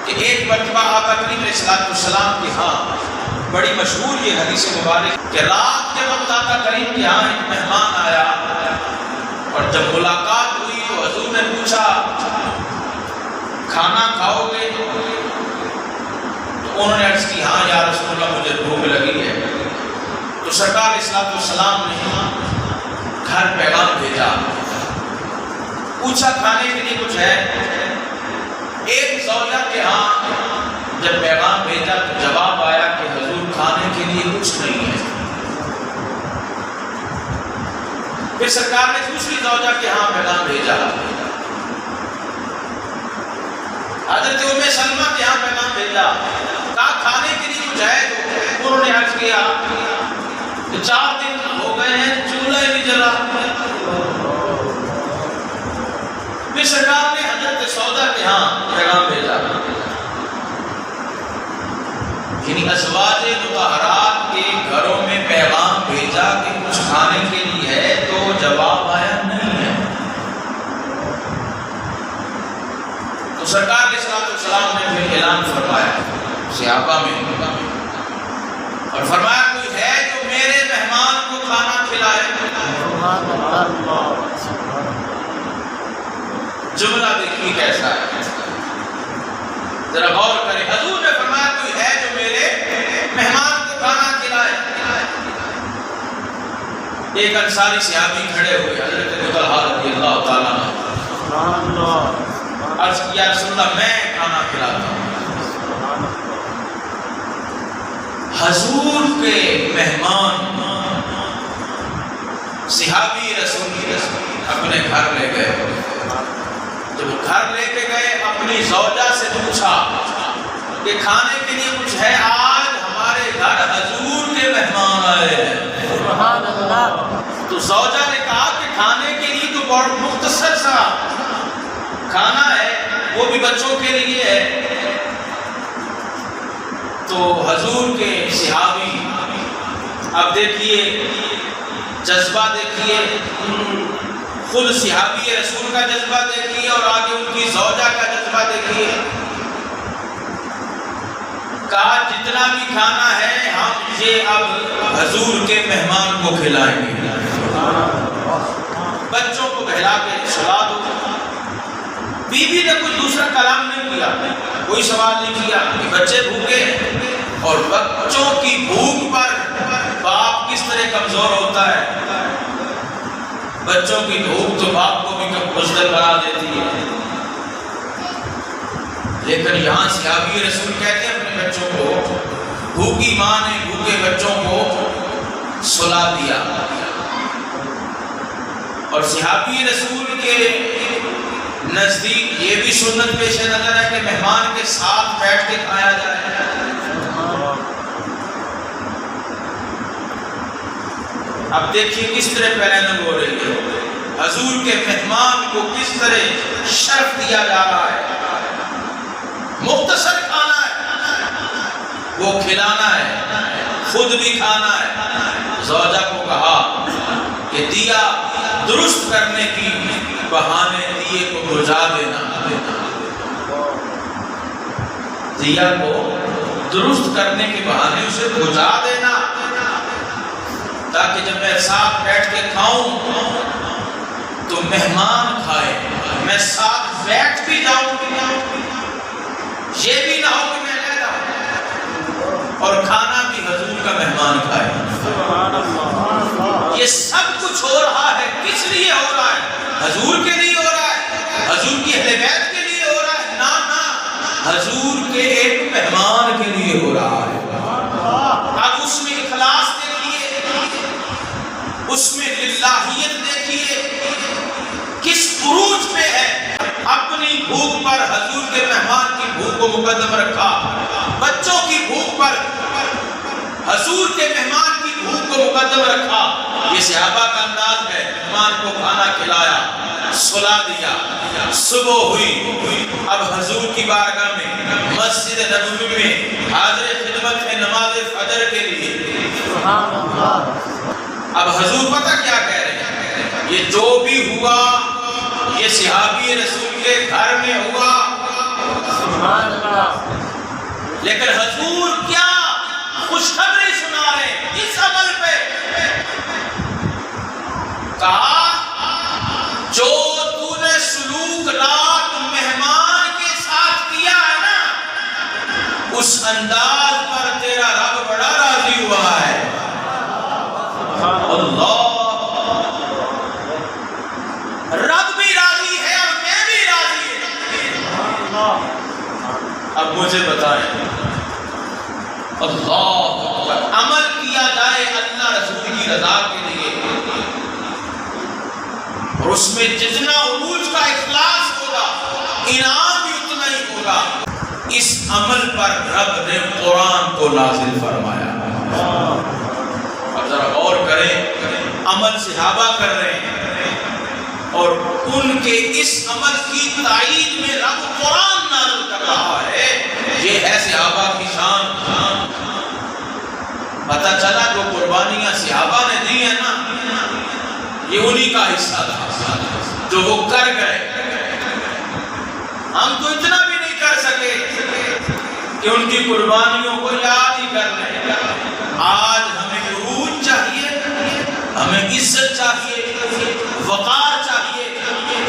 کہ ایک مرتبہ آقا کریم علیہ السلام کے ہاں بڑی مشہور یہ حدیث مبارک کہ رات کے وقت آقا کریم کے ہاں ایک مہمان آیا، اور جب ملاقات ہوئی تو حضور نے پوچھا کھانا کھاؤ گے؟ تو انہوں نے عرض کی ہاں یا رسول اللہ مجھے بھوک لگی ہے۔ تو سرکار علیہ السلام نے گھر پیغام بھیجا، پوچھا کھانے کے لیے کچھ ہے؟ ایک زوجہ کے ہاں جب پیغام بھیجا تو جواب آیا کہ حضور کھانے کے لیے کچھ نہیں ہے۔ پھر سرکار نے دوسری زوجہ کے ہاں پیغام بھیجا، حضرت ام سلمہ کے ہاں پیغام بھیجا، کہا کھانے کے لیے کچھ ہے؟ تو انہوں نے عرض کیا کہ 4 دن ہو گئے ہیں چولہا ہی نہیں جلا۔ پھر سرکار نے حضرت سودا کے ہاں پیغام بھیجا، یعنی ازواج مطہرات کے گھروں میں پیغام بھیجا کہ کچھ کھانے کے لیے ہے تو جواب آیا نہیں ہے۔ تو سرکار علیہ السلام نے پھر اعلان فرمایا صحابہ میں، اور فرمایا کوئی ہے جو میرے مہمان کو کھانا کھلائے؟ جملہ دیکھیے کیسا ہے، ذرا غور کریں۔ حضور نے فرمایا کوئی ہے جو میرے مہمان کو کھانا کھلائے؟ ایک انصاری صحابی کھڑے ہوئے، حضرت ابو طلحہ رضی اللہ تعالیٰ عنہ، عرض کیا رسول اللہ میں کھانا کھلاتا ہوں۔ حضور کے مہمان صحابی رسول اپنے گھر لے گئے، جب گھر لے کے گئے اپنی زوجہ سے پوچھا کہ کھانے کے لیے کچھ ہے؟ آج ہمارے گھر حضور کے مہمان آئے ہیں۔ سبحان اللہ۔ تو زوجہ نے کہا کہ کھانے کے لیے تو بہت مختصر سا کھانا ہے، وہ بھی بچوں کے لیے ہے۔ تو حضور کے صحابی، اب دیکھیے جذبہ، دیکھیے خود صحابی رسول کا جذبہ دیکھیے، اور آگے ان کی زوجہ کا جذبہ دیکھیے۔ کہا جتنا بھی کھانا ہے ہم یہ اب حضور کے مہمان کو کھلائیں گے، بچوں کو بہلا کے سلا دو۔ بیوی نے کوئی دوسرا کلام نہیں کیا، کوئی سوال نہیں کیا کہ بچے بھوکے ہیں، اور بچوں کی بھوک پر باپ کس طرح کمزور ہوتا ہے۔ بچوں کی بھوک تو باپ کو بھی بزدل بنا دیتی ہے، لیکن یہاں صحابی رسول کہتے ہیں اپنے بچوں کو، بھوکی ماں نے بھوکے بچوں کو سلا دیا۔ اور صحابی رسول کے نزدیک یہ بھی سنت پیش نظر ہے کہ مہمان کے ساتھ بیٹھ کے کھایا جائے۔ اب دیکھیے کس طرح پلاننگ ہو رہی ہے، حضور کے مہمان کو کس طرح شرف دیا جا رہا ہے۔ مختصر کھانا ہے، وہ کھلانا ہے، خود بھی کھانا ہے۔ زوجہ کو کہا کہ دیا درست کرنے کی بہانے دیے کو بجھا دینا، دیا کو درست کرنے کے بہانے اسے بجھا دینا، تاکہ جب میں ساتھ بیٹھ کے کھاؤں تو مہمان کھائے، میں ساتھ بیٹھ بھی جاؤں، یہ بھی نہ ہو کہ میں لے جاؤں، اور کھانا بھی حضور کا مہمان کھائے۔ یہ سب کچھ ہو رہا ہے کس لیے ہو رہا ہے؟ حضور کے لیے ہو رہا ہے، حضور کی اہل بیت کے لیے ہو رہا ہے؟ نہ، حضور کے ایک مہمان کے لیے ہو رہا ہے۔ اب اس میں اخلاص دیکھیے، اس میں للہیت دیکھیے، کس عروج پہ ہے۔ اپنی بھوک پر حضور کے مہمان کی بھوک کو مقدم رکھا، بچوں کی بھوک پر حضور کے مہمان کی بھوک کو مقدم رکھا۔ یہ صحابہ کا انداز ہے، مہمان کو کھانا کھلایا، سلا دیا، صبح ہوئی، اب حضور کی بارگاہ میں مسجد نبوی میں حاضر خدمت ہے نماز فجر کے لیے۔ اب حضور پتہ کیا کہہ رہے ہیں؟ یہ جو بھی ہوا یہ صحابی رسول کے گھر میں ہوا، سبحان اللہ، لیکن حضور کیا خوشخبری سنا رہے اس عمل پہ. کہا جو تو نے سلوک رات مہمان کے ساتھ کیا ہے نا، اس انداز پر تیرا رب بڑا راضی ہوا ہے. اللہ، رب بھی راضی ہے اور میں بھی راضی ہوں. اب مجھے بتائیں، اللہ اکبر، عمل کیا جائے اللہ رسول کی رضا کے لیے اور اس میں جتنا عروج کا اخلاص ہوگا انعام بھی اتنا ہی ہوگا. اس عمل پر رب نے قرآن کو نازل فرمایا. اب ذرا غور کریں، عمل صحابہ کر رہے ہیں اور ان کے اس عمل کی تائید میں رب قرآن نازل کر رہا ہے. یہ ہے صحابہ کی شان. پتہ چلا جو قربانیاں صحابہ نے دی ہیں نا، یہ انہی کا حصہ تھا جو وہ کر گئے. ہم تو اتنا بھی نہیں کر سکے کہ ان کی قربانیوں کو یاد ہی کر لیں. آج ہمیں عروج چاہیے، ہمیں عزت چاہیے، وقار چاہیے.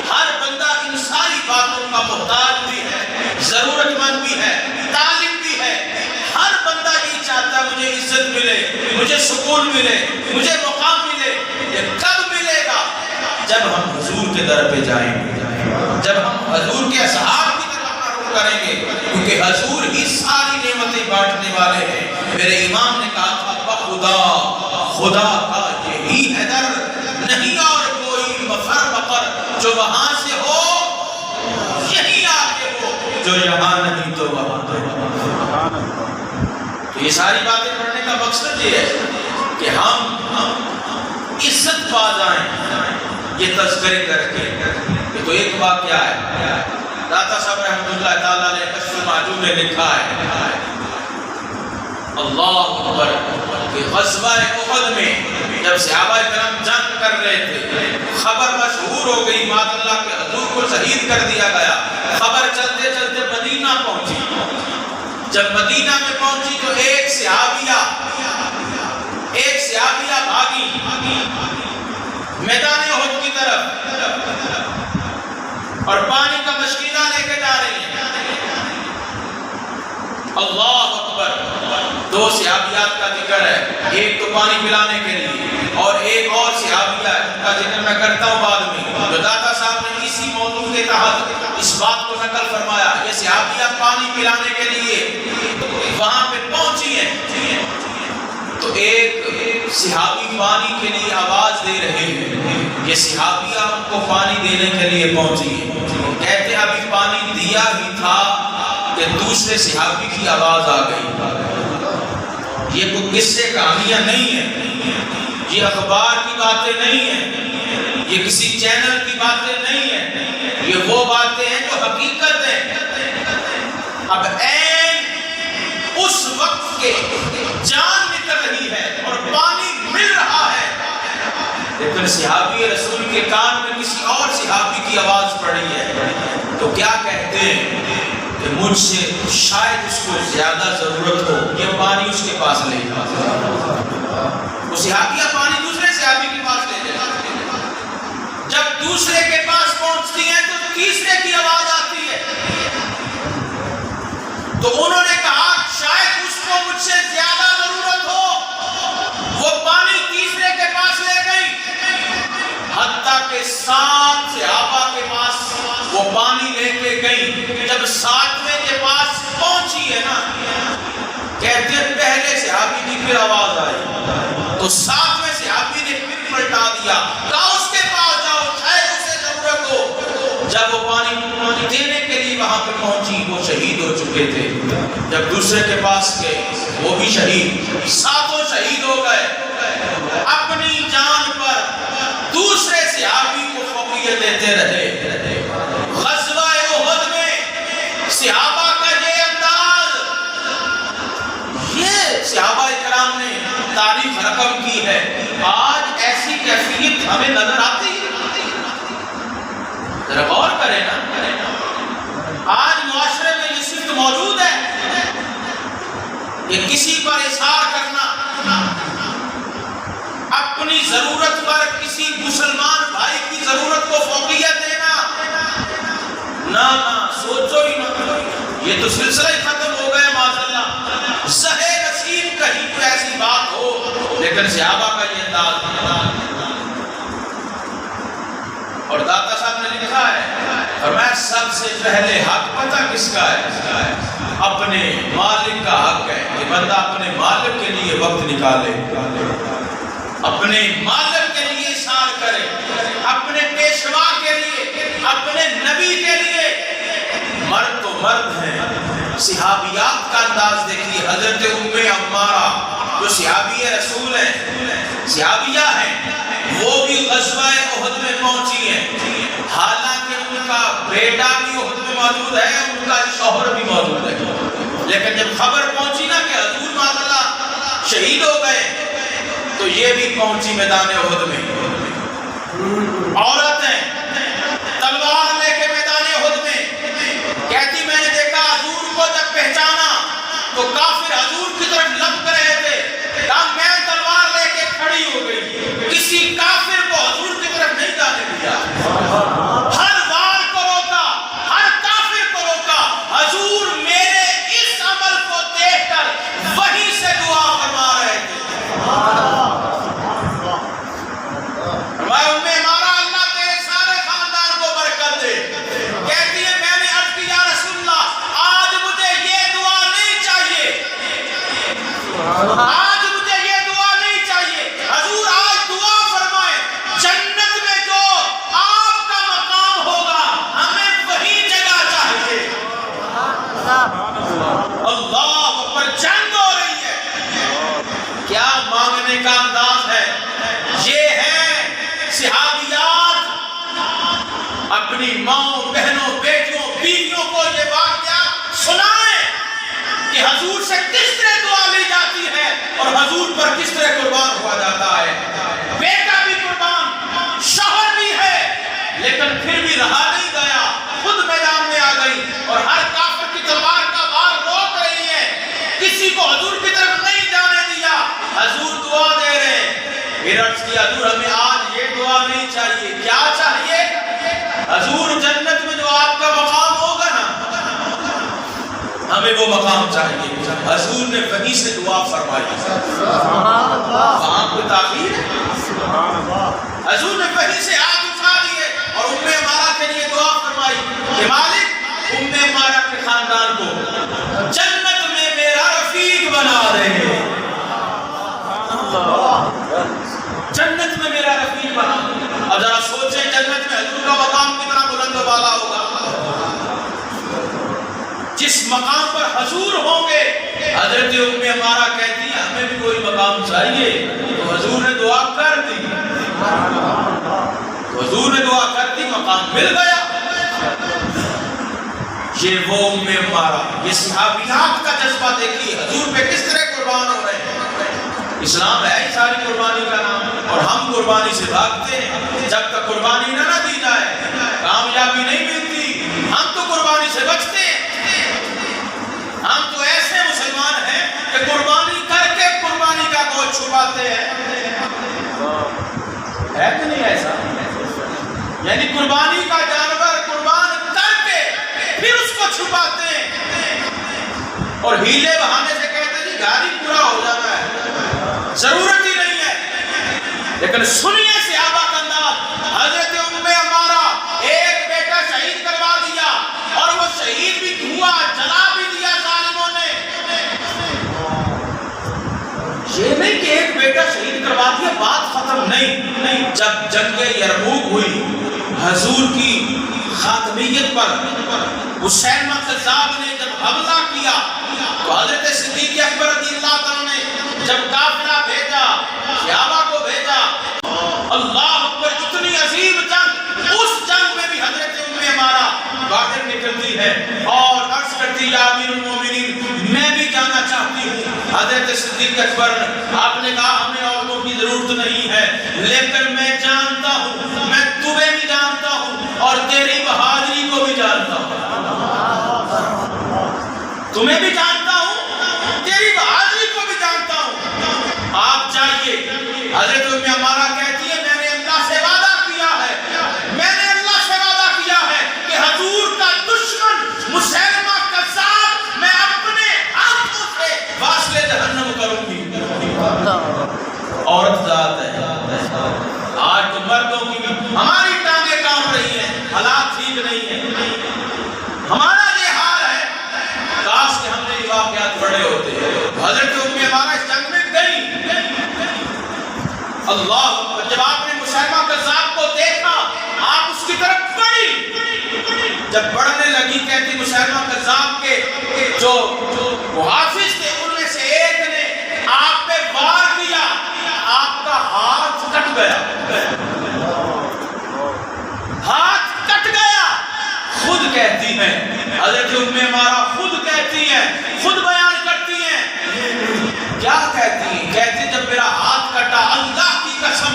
ہر بندہ ان ساری باتوں کا محتاج بھی ہے، ضرورت مند بھی ہے، طالب بھی ہے. ہر بندہ یہ چاہتا ہے مجھے عزت ملے، مجھے سکون ملے، مجھے مقام ملے. یہ کب ملے گا؟ جب ہم حضور کے در پہ جائیں گے، جب ہم حضور کے اصحاب کی طرف رخ کریں گے، کیونکہ حضور ہی ساری نعمتیں بانٹنے والے ہیں. میرے امام نے کہا تھا بخدا، خدا کا یہی ہے در، نہیں اور کوئی مفر بقر. جو وہاں سے ہو یہی آگے ہو، جو یہاں نہیں تو وہاں. تو یہ ساری باتیں پڑھنے کا مقصد یہ ہے کہ ہم عزت پا جائیں یہ تذکرے کر کے. یہ تو ایک واقعہ ہے. داتا صاحب رحمۃ اللہ تعالیٰ نے کشف المعجون میں لکھا ہے، اللہ اکبر، کہ غزوہ احد میں جب صحابہ کرام جنگ کر رہے تھے، خبر مشہور ہو گئی مات اللہ کے حضور کو شہید کر دیا گیا. خبر چلتے چلتے مدینہ پہنچی. جب مدینہ میں پہنچی تو ایک صحابیہ بھاگی میدان احد کی طرف اور پانی کا مشکینہ لے کے جا رہی ہے. اللہ اکبر، دو صحابیات کا ذکر ہے، ایک تو پانی پلانے کے لیے اور ایک اور صحابیہ ہے، ان کا ذکر میں کرتا ہوں بعد میں. جو داتا صاحب نے اسی موضوع کے تحت اس بات کو نقل فرمایا. یہ صحابیہ پانی پلانے کے لیے وہاں پہ پہنچی ہیں تو ایک صحابی پانی کے لیے آواز دے رہے ہیں. یہ صحابیہ ان کو پانی دینے کے لیے پہنچی ہے. کہتے ابھی پانی دیا ہی تھا کہ دوسرے صحابی کی آواز آ گئی. یہ کوئی قصے کہانیاں نہیں ہیں، یہ اخبار کی باتیں نہیں ہیں، یہ کسی چینل کی باتیں نہیں ہیں، یہ وہ باتیں ہیں جو حقیقت ہیں. اب اس وقت کے جان نکل رہی ہے اور پانی مل رہا ہے، لیکن صحابی رسول کے کان میں کسی اور صحابی کی آواز پڑی ہے. تو کیا کہتے ہیں کہ مجھ سے شاید اس کو زیادہ ضرورت ہو، یہ پانی اس کے پاس لے جا. وہ صحابیہ پانی دوسرے صحابی کے پاس لے جا. جب دوسرے کے پاس پہنچتی ہیں تو تیسرے کی آواز آتی ہے. تو انہوں نے کہا شاید اس کو مجھ سے زیادہ ضرورت ہو، وہ پانی تیسرے کے پاس لے گئی. حتیٰ کہ 7 صحابہ کے پاس وہ پانی لے کے گئی. جب 7ویں کے پاس پہنچی ہے نا، کہتے ہیں پہلے صحابی کی پھر آواز آئی تو 7ویں صحابی نے پھر پلٹا دیا، کہا اس کے پاس جاؤ شاید اسے ضرورت ہو. جب وہ پانی دینے کے لیے وہاں پہ پہنچی، وہ شہید ہو چکے تھے. جب دوسرے کے پاس گئے وہ بھی شہید، 7 شہید ہو گئے. اپنی جان پر دوسرے صحابی کو فوقیت دیتے رہے. غزوہ احد میں صحابہ کا یہ انداز، یہ صحابہ کرام نے تاریخ رقم کی ہے. آج ایسی کیفیت ہمیں نظر آتی ہے؟ ذرا غور کریں نا. آج معاشرے میں یہ صفت موجود ہے. کہ کسی پر اظہار کرنا، اپنی ضرورت پر کسی مسلمان بھائی کی ضرورت کو فوقیت دینا، نہ سوچو ہی نہ، یہ تو سلسلہ ہی ختم ہو گیا معاذاللہ۔ زہے نصیب کہیں تو ایسی بات ہو، لیکن صحابہ کا یہ انداز نہیں۔ اور داتا صاحب نے لکھا ہے، فرمایا سب سے پہلے حق پتہ کس کا ہے؟ اپنے مالک کا حق ہے کہ بندہ اپنے مالک کے لیے وقت نکالے، اپنے مالک کے لیے اظہار کرے، اپنے پیشوا کے لیے، اپنے نبی کے لیے۔ مرد تو مرد ہیں، صحابیات کا انداز دیکھیے۔ حضرت ام عمارہ جو صحابی رسول ہیں، صحابیہ ہیں، وہ بھی غزوہ احد میں پہنچی ہیں، حالانکہ ان کا بیٹا بھی احد میں موجود ہے، ان کا شوہر بھی موجود ہے، لیکن جب خبر پہنچی نا کہ حضور معاذاللہ شہید ہو گئے تو یہ بھی پہنچی میدان احد میں۔ عورتیں تلوار لے کے میدان احد میں، کہتی میں نے دیکھا حضور کو جب پہچانا تو کافر حضور کی طرف لپک رہے تھے، کہا میں تلوار لے کے کھڑی ہو گئی، کسی کافر کو حضور کی طرف نہیں جانے دیا، ہر وار کو روکا، ہر کافر کو روکا۔ حضور میرے اس عمل کو دیکھ کر وہیں سے دعا فرما رہے تھے۔ فرمایا ام عمارہ اللہ تیرے سارے خاندان کو برکت دے، کہتی ہے میں نے عرض کی یا رسول اللہ آج مجھے یہ دعا نہیں چاہیے، آج مجھے یہ دعا نہیں چاہیے، حضور آج دعا فرمائے جنت میں جو آپ کا مقام ہوگا ہمیں وہی جگہ چاہیے۔ اللہ اکبر، جنگ ہو رہی ہے، کیا مانگنے کا انداز ہے۔ یہ ہے صحابیات، اپنی ماں بہنوں بیٹیوں بیویوں کو یہ واقعہ سنائیں کہ حضور سے کس طرح دعا لی جاتی ہے اور حضور پر کس طرح قربان ہوا جاتا ہے۔ بیٹا بھی قربان، شوہر بھی ہے، لیکن پھر بھی رہا نہیں گیا، خود میدان میں آ گئی اور ہر کافر کی تلوار کا وار روک رہی ہے، کسی کو حضور کی طرف نہیں جانے دیا۔ حضور دعا دے رہے ہیں، پھر عرض کیا حضور ہمیں آج یہ دعا نہیں چاہیے، کیا چاہیے؟ حضور جنت میں جو آپ کا مقام ہوگا نا ہمیں وہ مقام چاہیے۔ حضور نے وہیں سے دعا فرمائی، وہاں کوئی تاخیر ہے؟ حضور نے وہیں سے ہاتھ اٹھا دیے اور ام عمارہ کے لیے دعا فرمائی کہ مالک ام عمارہ کے خاندان کو جنت میں میرا رفیق بنا دے، جنت میں میرا رفیق بنا دے۔ اب ذرا سوچیں جنت میں حضور کا مقام کتنا بلند و بالا ہوگا۔ جس مقام پر حضور ہوں گے، حضرت ام عمارہ کہتی ہے ہمیں بھی کوئی مقام چاہیے، تو حضور نے دعا کر دی، حضور نے دعا کر دی، مقام مل گیا۔ یہ وہ ام عمارہ، یہ صحابیات کا جذبہ دیکھیے، حضور پہ کس طرح قربان ہو رہے ہیں۔ اسلام ہے ہی ساری قربانی کا نام، اور ہم قربانی سے بھاگتے ہیں۔ جب تک قربانی نہ دی جائے کامیابی نہیں ملتی، ہم تو قربانی سے بچتے ہیں۔ ہم تو ایسے مسلمان ہیں کہ قربانی کر کے قربانی کا گوشت چھپاتے ہیں، ہے کہ نہیں ایسا؟ یعنی قربانی کا جانور قربان کر کے پھر اس کو چھپاتے ہیں اور ہیلے بہانے سے کہتے ہیں جی گاڑی پورا ہو جاتا ہے، ضرورت ہی نہیں ہے۔ لیکن سنیے صحابہ کا انداز، حضرت ام عمارہ ایک بیٹا شہید کروا دیا اور وہ شہید بھی ہوا، جلا بھی دیا ظالموں نے۔ یہ نہیں کہ ایک بیٹا شہید کروا دیا بات ختم، نہیں۔ جب جنگ یرموک ہوئی، حضور کی خاتمیت پر حسین کذاب نے جب حملہ کیا تو حضرت صدیق اکبر رضی اللہ تعالیٰ نے جب قافلہ بھیجا، صحابہ کو بھیجا، اللہ اکبر، اتنی عظیم جنگ، اس جنگ میں بھی حضرت ام عمارہ باہر نکلتی ہے اور عرض کرتی یا امیر المومنین میں بھی جانا چاہتی ہوں۔ حضرت صدیق اکبر آپ نے کہا ہمیں عورتوں کی ضرورت نہیں ہے، لیکن میں جانتا ہوں، میں تمہیں بھی جانتا ہوں اور تیری بہادری کو بھی جانتا ہوں، تمہیں بھی جانتا ہوں، تیری بہادری حضرت ام عمارہ کہتی ہے میں نے اللہ سے وعدہ کیا ہے، میں نے اللہ سے وعدہ کیا ہے کہ حضور کا دشمن مسیلمہ کذاب میں اپنے ہاتھوں سے واصل جہنم کروں گی۔ عورت ذات ہے، آج تو مردوں کی ہماری ٹانگیں کانپ رہی ہیں، حالات ٹھیک نہیں ہیں، ہمارا یہ حال ہے۔ کاش کہ ہم نے یہ واقعات پڑھے ہوتے۔ حضرت ام عمارہ اس جنگ میں گئی، اللہ جب آپ نے مسیلمہ کذاب کو دیکھا آپ اس کی طرف بڑھی، جب بڑھنے لگی کہتی مسیلمہ کذاب کے جو محافظ تھے ان میں سے ایک نے آپ پہ وار کیا، آپ کا ہاتھ کٹ گیا، ہاتھ کٹ گیا۔ خود کہتی ہیں حضرت ام عمارہ، خود کہتی ہیں، خود بیان کرتی ہیں، کیا کہتی ہیں؟ کہتی جب میرا ہاتھ کٹا اللہ کی قسم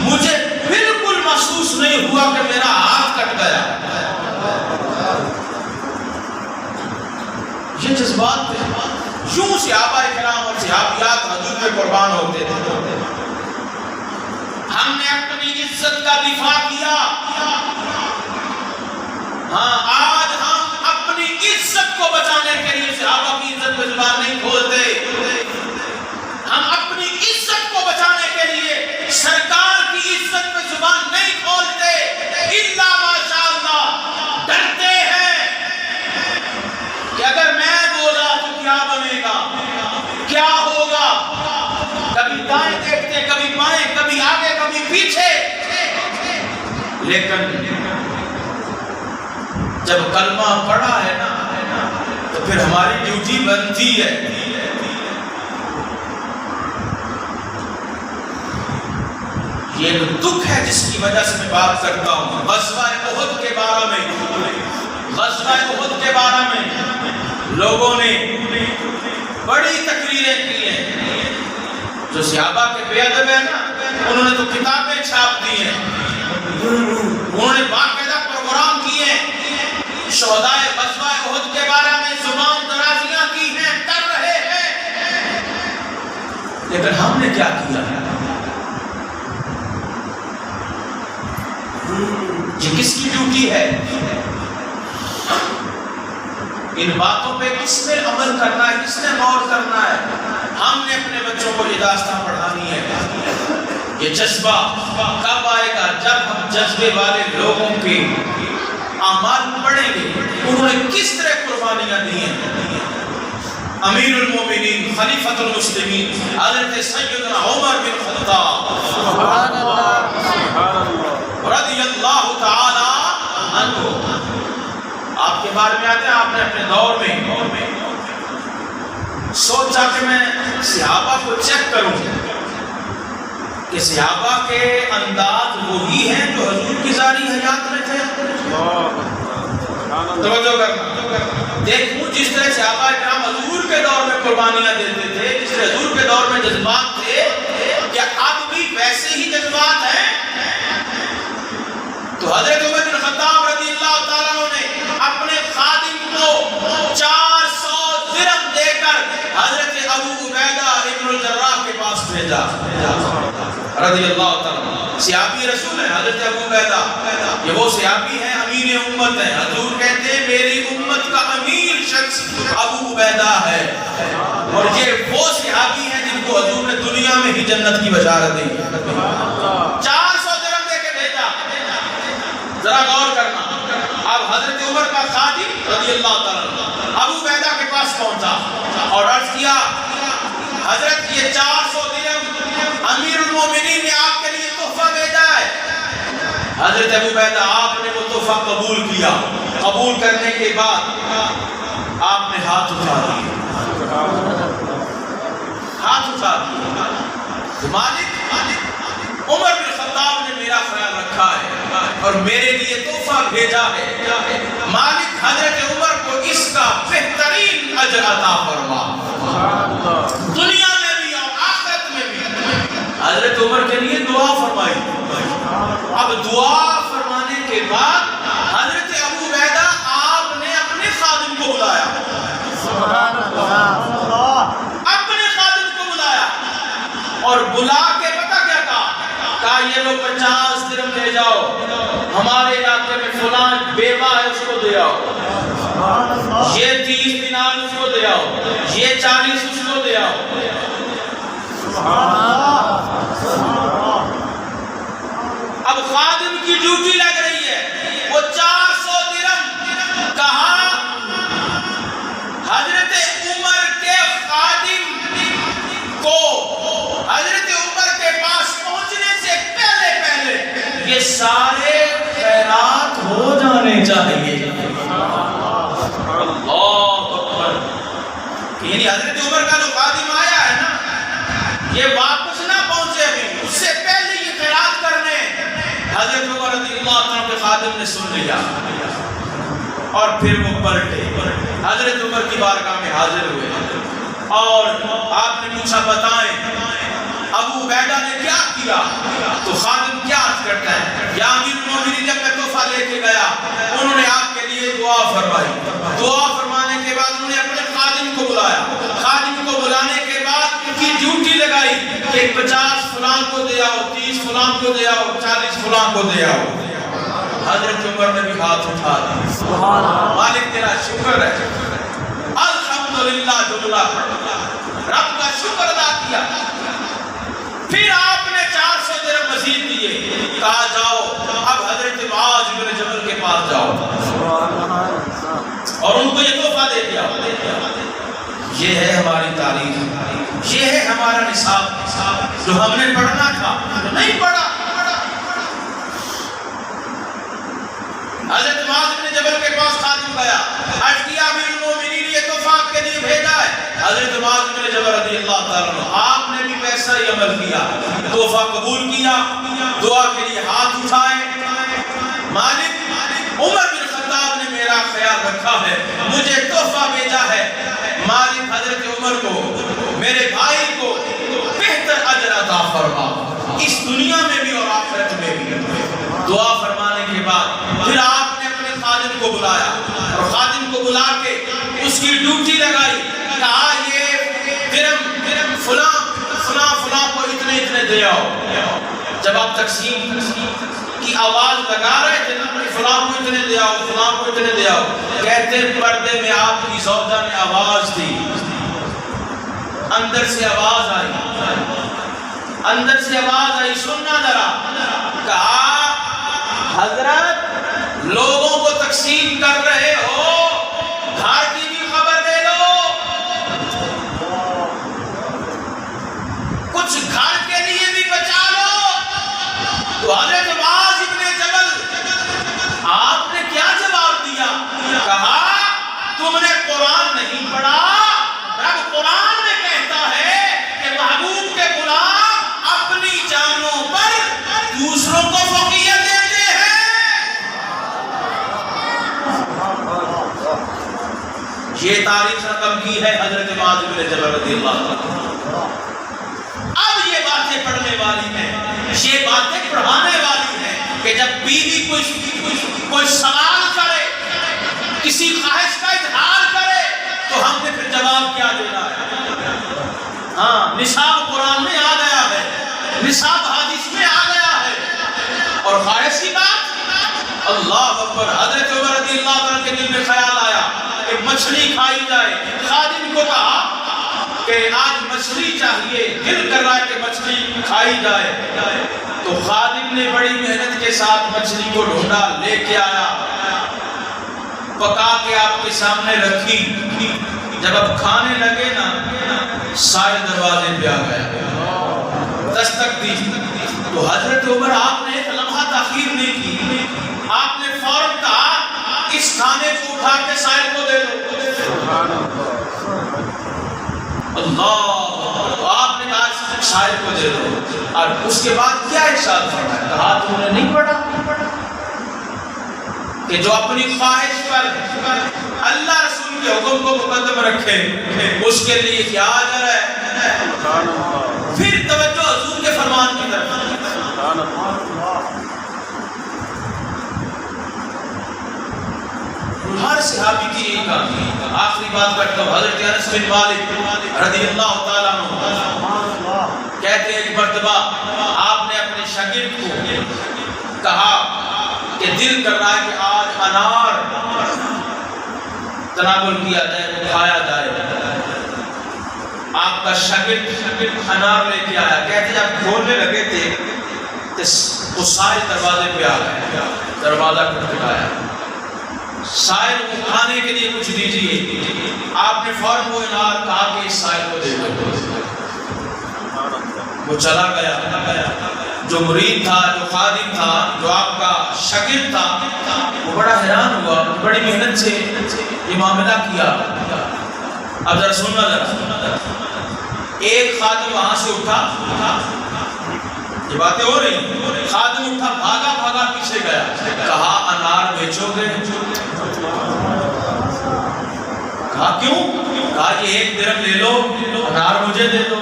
مجھے بالکل محسوس نہیں ہوا کہ میرا ہاتھ کٹ گیا۔ یہ جذبات تھے، یوں صحابہ کرام اور صحابیات حضور پہ قربان ہوتے تھے۔ ہم نے اپنی عزت کا دفاع کیا، ہاں آج ہم اپنی عزت کو بچانے کے لیے صحابہ کی عزت پہ زبان نہیں کھولتے، ہم اپنی عزت کو بچانے کے لیے سرکار کی عزت پہ زبان نہیں کھولتے، الا ماشاءاللہ ڈرتے ہیں کہ اگر میں بولا تو کیا بنے گا، کیا ہوگا۔ کبھی دائیں دیکھتے، کبھی بائیں، کبھی آگے کبھی پیچھے، لیکن جب کلمہ پڑھا ہے نا تو پھر ہماری ڈیوٹی بنتی ہے۔ یہ ایک دکھ ہے جس کی وجہ سے میں بات کرتا ہوں۔ غزوہ احد کے بارے میں، غزوہ احد کے بارے میں لوگوں نے بڑی تقریریں کی ہیں۔ جو صحابہ کے بے ادب ہیں نا انہوں نے تو کتابیں چھاپ دی ہیں، انہوں نے باقاعدہ پروگرام کیے، شہدائے غزوہ احد کے بارے میں زبان درازیاں کی ہیں، کر رہے ہیں، لیکن ہم نے کیا کیا ہے؟ یہ کس کی ڈیوٹی ہے؟ ان باتوں پہ کس نے عمل کرنا ہے، کس نے غور کرنا ہے؟ ہم نے اپنے بچوں کو یہ داستان پڑھانی ہے۔ یہ جذبہ کب آئے گا؟ جب ہم جذبے والے لوگوں کے اعمال پڑھیں گے، انہوں نے کس طرح قربانیاں دی ہیں۔ امیر المومنین خلیفۃ المسلمین حضرت سیدنا عمر بن خطاب سبحان اللہ رضی اللہ تعالی عنہ، آپ کے بارے میں آتے ہیں، آپ نے اپنے دور میں سوچا کہ میں صحابہ کو چیک کروں کہ صحابہ کے انداز وہی ہیں جو حضور کی ذاتی حیات میں تھے۔ توجہ کرنا، دیکھوں جس طرح صحابہ کرام حضور کے دور میں قربانیاں دیتے تھے، جس طرح حضور کے دور میں جذبات تھے، کیا اب بھی ویسے ہی جذبات ہیں؟ تو حضرت عمر بن خطاب رضی اللہ تعالیٰ عنہ نے اپنے خادم کو 400 درہم دے کر حضرت ابو عبیدہ ابن الجراح کے پاس بھیجا رضی اللہ تعالیٰ۔ صحابی رسول ہیں حضرت ابو عبیدہ، یہ وہ صحابی ہیں امیر امت ہیں۔ حضور کہتے ہیں میری امت کا امیر شخص ابو عبیدہ ہے، اور یہ وہ صحابی ہیں جن کو حضور نے دنیا میں ہی جنت کی بشارت دی۔ 400 درہم دے کے بھیجا۔ ذرا غور کرنا، اب حضرت عمر کا خادم رضی اللہ تعالیٰ ابو عبیدہ کے پاس پہنچا اور عرض کیا حضرت یہ 400 درہم امیر المومنین نے آپ کے لیے تحفہ بھیجا ہے۔ حضرت ابو عبیدہ آپ نے وہ تحفہ قبول کیا، قبول کرنے کے بعد آپ نے ہاتھ اٹھا دیا، ہاتھ اٹھا دیا۔ مالک عمر بن خطاب نے میرا خیال رکھا ہے اور میرے لیے تحفہ بھیجا ہے، مالک حضرت عمر کو اس کا بہترین اجر عطا فرما، دنیا میں بھی اور آخرت میں بھی۔ حضرت عمر کے لیے دعا فرمائی۔ اب دعا فرمانے کے بعد حضرت ابو عبیدہ آپ نے اپنے خادم کو بلایا، اپنے خادم کو بلایا اور بلا کے پتہ کیا کہا؟ چلو 50 درہم لے جاؤ، ہمارے علاقے میں فلاں بیوہ ہے اس کو دے آؤ، یہ 30 دینار اس کو دے آؤ، یہ 40 اس کو دے آؤ۔ اب خادم کی ڈیوٹی لگ رہی ہے، وہ 400 درہم کہا حضرت عمر کے خادم کو حضرت عمر کے پاس پہنچنے سے پہلے یہ سارے خیرات ہو جانے چاہیے۔ اللہ اکبر، یعنی حضرت عمر کا جو خادم آیا ہے نا، یہ واپس نہ پہنچے ابھی، اس سے پہلے یہ خیرات کرنے۔ حضرت عمر رضی اللہ عنہ کے خادم نے سن لیا اور پھر وہ پلٹے، حضرت عمر کی بارگاہ میں حاضر ہوئے اور آپ نے پوچھا بتائیں ابو عبیدہ نے کیا کیا؟ تو خادم کیا عرض کرتا ہے، یا امیر المومنین جب میں تحفہ لے کے گیا انہوں نے آپ کے لیے دعا فرمائی، دعا فرمانے کے بعد انہوں نے اپنے خادم کو بلایا، خادم کو بلانے کے بعد ان کی ڈیوٹی لگائی کہ 50 فلاں کو دے آؤ، 30 فلاں کو دے آؤ، 40 فلاں کو دے آؤ۔ حضرت عمر نے بھی ہاتھ اٹھا دیا، مالک تیرا شکر ہے، الحمدللہ جملہ رب کا شکر ادا کیا۔ پھر آپ نے 400 درہم مزید دیے، کہا جاؤ اب حضرت معاذ بن جبل کے پاس جاؤ اور ان کو یہ تحفہ دے دیا۔ یہ ہے ہماری تاریخ، یہ ہے ہمارا نصاب جو ہم نے پڑھنا تھا جو نہیں پڑھا۔ حضرت معاذ بن جبل کے پاس خادم گیا، عرض کیا امیر المومنین یہ تحفہ آپ کے لیے بھیجا ہے۔ حضرت معاذ بن جبل رضی اللہ تعالیٰ عنہ، آپ نے بھی ویسا ہی عمل کیا، تحفہ قبول کیا، دعا کے لیے ہاتھ اٹھائے، مالک عمر بن خطاب نے میرا خیال رکھا ہے، مجھے تحفہ بھیجا ہے، مالک حضرت عمر کو میرے بھائی کو بہتر اجر عطا فرما، اس دنیا میں بھی اور آخرت میں بھی۔ دعا فرمانے کے بعد پھر آپ نے اپنے خادم کو بلایا اور خادم کو بلا کے اس کی ڈیوٹی لگائی، کہا یہ درہم فلاں فلاں فلاں کو اتنے اتنے دے آؤ۔ جب آپ تقسیم کی آواز لگا رہے تھے نا، فلاں کو اتنے دے آؤ، فلاں کو اتنے دے آؤ، کہتے پردے میں آپ کی زوجہ نے آواز دی، اندر سے آواز آئی، اندر سے آواز آئی، سننا ذرا، کہا حضرت لوگوں کو تقسیم کر رہے ہو، گھر کی بھی خبر دے لو، کچھ گھر کے لیے بھی بچا لو۔ تو حضرت معاذ بن جبل آپ نے کیا جواب دیا؟ کہا تم نے قرآن نہیں پڑھا، رب قرآن میں کہتا ہے کہ محبوب کے غلام اپنی جانوں پر دوسروں کو فوقیت دیتے ہیں۔ یہ تاریخ رقم کی ہے حضرت معاذ بن جبل رضی اللہ عنہ۔ اب یہ باتیں پڑھنے والی ہیں، یہ باتیں پڑھانے والی ہیں کہ جب بیوی کوئی سوال کرے، کسی خواہش کا اظہار کرے تو ہم نے پھر جواب کیا دینا ہے؟ ہاں، نصاب قرآن میں آ گیا ہے، نصاب حدیث میں آ گیا ہے، اور خواہش کی بات اللہ اکبر۔ حضرت عمر رضی اللہ عنہ کے دل میں خیال آیا کہ مچھلی کھائی جائے، خادم کو کہا کہ آج مچھلی چاہیے، دل کر رہا ہے کہ مچھلی کھائی جائے، تو خادم نے بڑی محنت کے ساتھ مچھلی کو ڈھونڈا، لے کے آیا، پکا کے آپ کے سامنے رکھی۔ جب اب کھانے لگے نا، سائل دروازے پہ آ گیا، دستک دی، تو حضرت عمر آپ نے ایک لمحہ تاخیر نہیں کی، آپ نے فوراً کہا اس کھانے کو اٹھا کے سائل کو دے دو۔ اللہ، آپ نے کہا سائل کو دے دو، اور اس کے بعد کیا ارشاد فرمایا؟ کہا تم نے نہیں پڑھا کہ جو اپنی خواہش پر اللہ رسول کے حکم کو مقدم رکھے اس کے لیے کیا اجر ہے؟ پھر توجہ حضور کے فرمان کی طرف۔ ہر صحابی کی یہی کہانی ہے۔ آخری بات کرتا ہوں، حضرت انس بن مالک رضی اللہ تعالیٰ عنہ کہتے ہیں ایک مرتبہ آپ نے اپنے شاگرد کو کہا کہ دل کر رہا ہے کہ آج انار تناول کیا جائے، کھایا جائے۔ آپ کا شاگرد انار لے کے آیا، کہتے جب کھولنے لگے تھے تو وہ سائل دروازے پہ آ گئے، دروازہ کھٹکھٹایا، سائل کو کھانے کے لیے کچھ دیجیے۔ آپ نے فوراً وہ انار کہا کہ اس سائل کو دے دو۔ وہ چلا گیا۔ جو مرید تھا، جو خادم تھا، جو آپ کا شاگرد تھا، وہ بڑا حیران ہوا، بڑی محنت سے یہ معاملہ کیا۔ اب ذرا سننا، ذرا ایک خادم وہاں سے اٹھا، یہ باتیں ہو رہی، خادم اٹھا، بھاگا بھاگا پیچھے گیا، کہا انار بیچو گے؟ کہا کیوں؟ کہا یہ 1 درہم لے لو، انار مجھے دے دو۔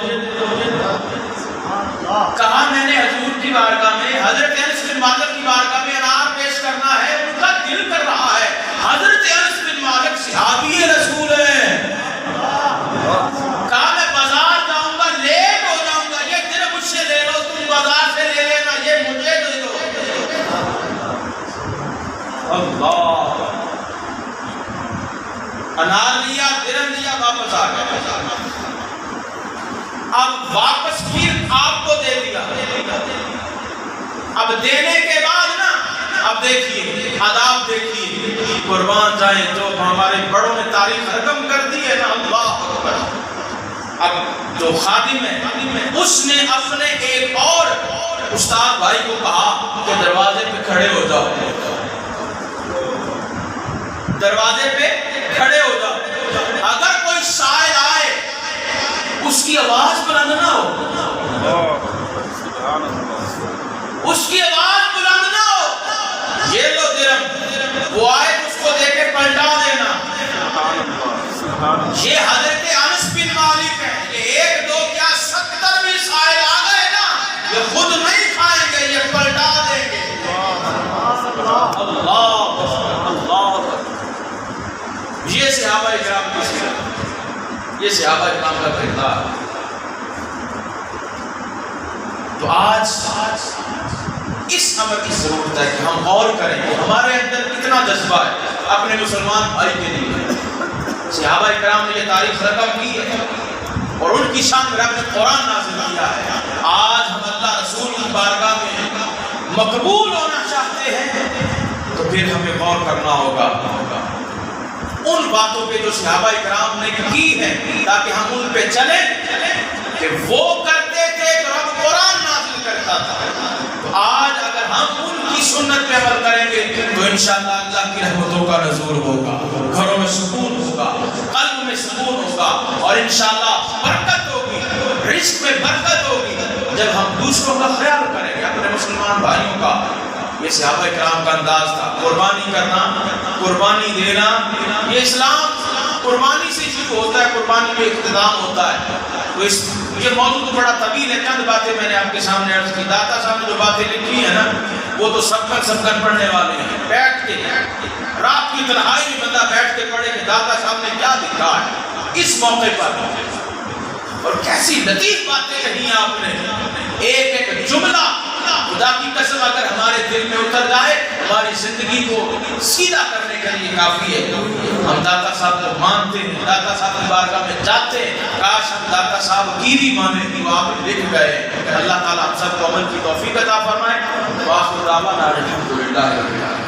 کہا میں نے حضور کی بارگاہ میں، حضرت انس بن مالک کی بارگاہ میں انار پیش کرنا ہے، ان کا دل کر رہا ہے۔ حضرت انس بن مالک صحابی رسول ہیں۔ کہا میں بازار جاؤں گا، لیٹ ہو جاؤں گا، یہ درہم مجھ سے لے لو، تم بازار سے لے لینا، یہ مجھے دے دو۔ اللہ، انار لیا، درہم لیا، واپس آ گیا۔ اب واپس پھر آپ کو دے دیا۔ اب دینے کے بعد نا، اب دیکھیے آداب، دیکھیے قربان جائیں تو ہمارے بڑوں نے تاریخ رقم کر دی ہے نا، اللہ اکبر۔ اب جو خادم ہے اس نے اپنے ایک اور استاد بھائی کو کہا کہ دروازے پہ کھڑے ہو جاؤ، دروازے پہ کھڑے ہو جاؤ، اگر کوئی سائل آئے اس کی آواز بلند نہ ہو، اس کی آواز بلند نہ ہو، یہ لو درہم، وہ آئے اس کو دے کے پلٹا دینا۔ یہ حضرت انس بن مالک ہے، یہ 1 2 کیا 70 بھی سائل آ گئے نا، یہ خود نہیں کھائیں گے، یہ پلٹا دیں گے۔ اللہ اللہ، یہ صحابہ کرام کی سیرت، یہ صحابہ کرام کا کردار۔ تو آج اس عمل کی ضرورت ہے کہ ہم اور کریں، ہمارے اندر کتنا جذبہ ہے اپنے مسلمان بھائی کے لیے۔ صحابہ کرام نے یہ تاریخ رقم کی ہے اور ان کی شان میں رب نے قرآن نازل کیا ہے۔ آج ہم اللہ رسول کی بارگاہ میں مقبول ہونا چاہتے ہیں تو پھر ہمیں غور کرنا ہوگا ان باتوں پہ جو صحابہ کرام نے کی ہے، تاکہ ہم ان پہ چلیں کہ وہ کرتے تھے تو رب قرآن نازل کرتا تھا۔ تو آج اگر ہم ان کی سنت پہ عمل کریں گے تو انشاءاللہ اللہ کی رحمتوں کا نزول ہوگا، گھروں میں سکون ہوگا، قلب میں سکون ہوگا، اور انشاءاللہ برکت ہوگی، رزق میں برکت ہوگی جب ہم دوسروں کا خیال کریں گے، اپنے مسلمان بھائیوں کا۔ یہ صحابہ کرام کا انداز تھا، قربانی کرنا، قربانی دینا۔ یہ اسلام قربانی سے شروع ہوتا ہے، قربانی میں اختتام ہوتا ہے۔ تو یہ موضوع تو بڑا طویل ہے، چند باتیں میں نے آپ کے سامنے عرض کی۔ داتا صاحب نے جو باتیں لکھی ہیں نا، وہ تو سبقن پڑھنے والے ہیں، بیٹھ کے رات کی تنہائی میں بندہ بیٹھ کے پڑھے کہ داتا صاحب نے کیا لکھا ہے اس موقع پر، اور کیسی لطیف باتیں کہی ہیں آپ نے۔ ایک ایک جملہ خدا کی قسم اگر ہمارے دل میں اتر جائے، ہماری زندگی کو سیدھا کرنے کے لیے کافی ہے۔ ہم داتا صاحب کو مانتے ہیں، داتا صاحب کی بارگاہ میں جاتے ہیں، کاش ہم داتا صاحب کی بھی مانیں کہ وہ آپ لکھ گئے۔ اللہ تعالیٰ ہم سب کو عمل کی توفیق عطا فرمائے۔ وآخر دعوانا الحمدللہ رب العالمین۔